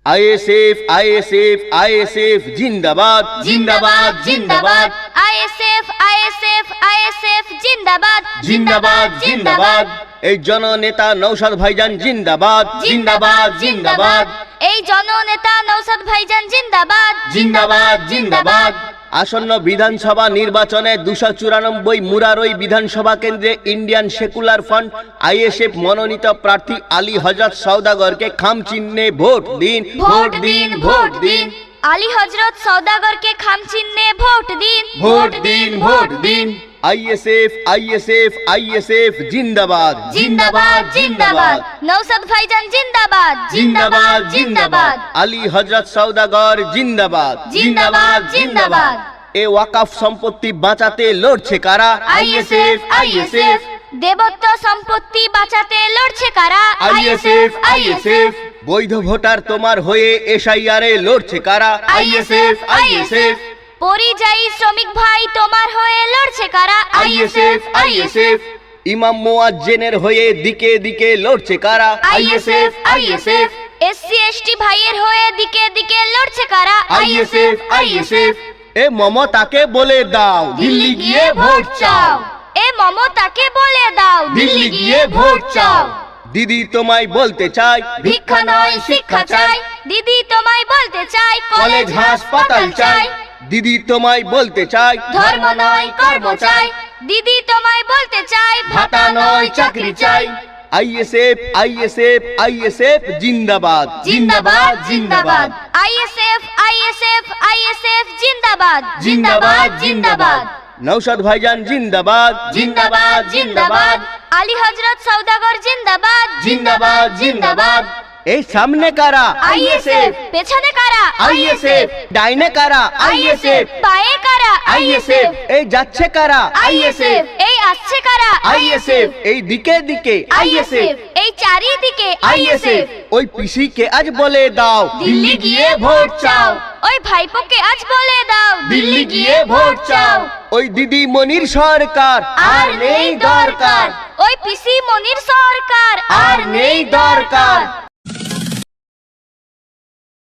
ISF ISF ISF জিন্দাবাদ জিন্দাবাদ জিন্দাবাদ আইএসএফ আইএসএফ আইএসএফ জিন্দাবাদ জিন্দাবাদ জিন্দাবাদ এই জননেতা নওশাদ ভাইজান জিন্দাবাদ জিন্দাবাদ জিন্দাবাদ এই জননেতা নওশাদ ভাইজান জিন্দাবাদ জিন্দাবাদ জিন্দাবাদ আসন্ন বিধানসভা নির্বাচনে 294 মুরারই বিধানসভা কেন্দ্রে ইন্ডিয়ান সেকুলার ফ্রন্ট আইএসএফ মনোনীত প্রার্থী আলী হযরত সওদাগরকে খাম চিহ্নে ভোট দিন ভোট দিন ভোট দিন আলী হযরত সওদাগরকে খাম চিহ্নে ভোট দিন ভোট দিন ভোট দিন আইএসএফ আইএসএফ আইএসএফ জিন্দাবাদ জিন্দাবাদ জিন্দাবাদ নওশাদ ভাইজান জিন্দাবাদ জিন্দাবাদ জিন্দাবাদ আলী হযরত সওদাগর জিন্দাবাদ জিন্দাবাদ জিন্দাবাদ এ ওয়াকফ সম্পত্তি বাঁচাতে লড়ছে কারা আইএসএফ আইএসএফ দেবত্ব সম্পত্তি বাঁচাতে লড়ছে কারা আইএসএফ আইএসএফ বৈধ ভোটার তোমার হয়ে এসআইআরে লড়ছে কারা আইএসএফ আইএসএফ পরিযায়ী শ্রমিক ভাই তোমার হয়ে লড়ছে কারা আইএসএফ আইএসএফ ইমাম মুয়াজ্জিনের হয়ে দিকে দিকে লড়ছে কারা আইএসএফ আইএসএফ এসসি এসটি ভাইয়ের হয়ে দিকে দিকে লড়ছে কারা আইএসএফ আইএসএফ এ মমতাকে বলে দাও দিল্লি গিয়ে ভোট চাও এ মমতাকে বলে দাও দিল্লি গিয়ে ভোট চাও দিদি তোমায় বলতে চাই ভিক্ষা নয় শিক্ষা চাই দিদি তোমায় বলতে চাই কলেজ হাসপাতাল চাই দিদি তোমায় বলতে চাই ধর্ম নয় কর্ম চাই দিদি তোমায় বলতে চাই ভাতা নয় চাকরি চাই আইএসএফ আইএসএফ আইএসএফ জিন্দাবাদ জিন্দাবাদ জিন্দাবাদ আইএসএফ আইএসএফ আইএসএফ জিন্দাবাদ জিন্দাবাদ জিন্দাবাদ নওশাদ ভাইজান জিন্দাবাদ জিন্দাবাদ জিন্দাবাদ আলী হযরত সওদাগর জিন্দাবাদ জিন্দাবাদ জিন্দাবাদ এই সামনে কারা আইএসএফ পেছনে কারা আইএসএফ ডাইনে কারা আইএসএফ পায়ে কারা আইএসএফ এই যাচ্ছে কারা আইএসএফ এই আসছে কারা আইএসএফ এই দিকে দিকে আইএসএফ এই চারিদিকে আইএসএফ ওই পিসিকে আজ বলে দাও দিল্লি গিয়ে ভোট চাও ওই ভাইপোকে আজ বলে দাও দিল্লি গিয়ে ভোট চাও ওই দিদি মনির সরকার আর নেই দরকার ওই পিসি মনির সরকার আর নেই দরকার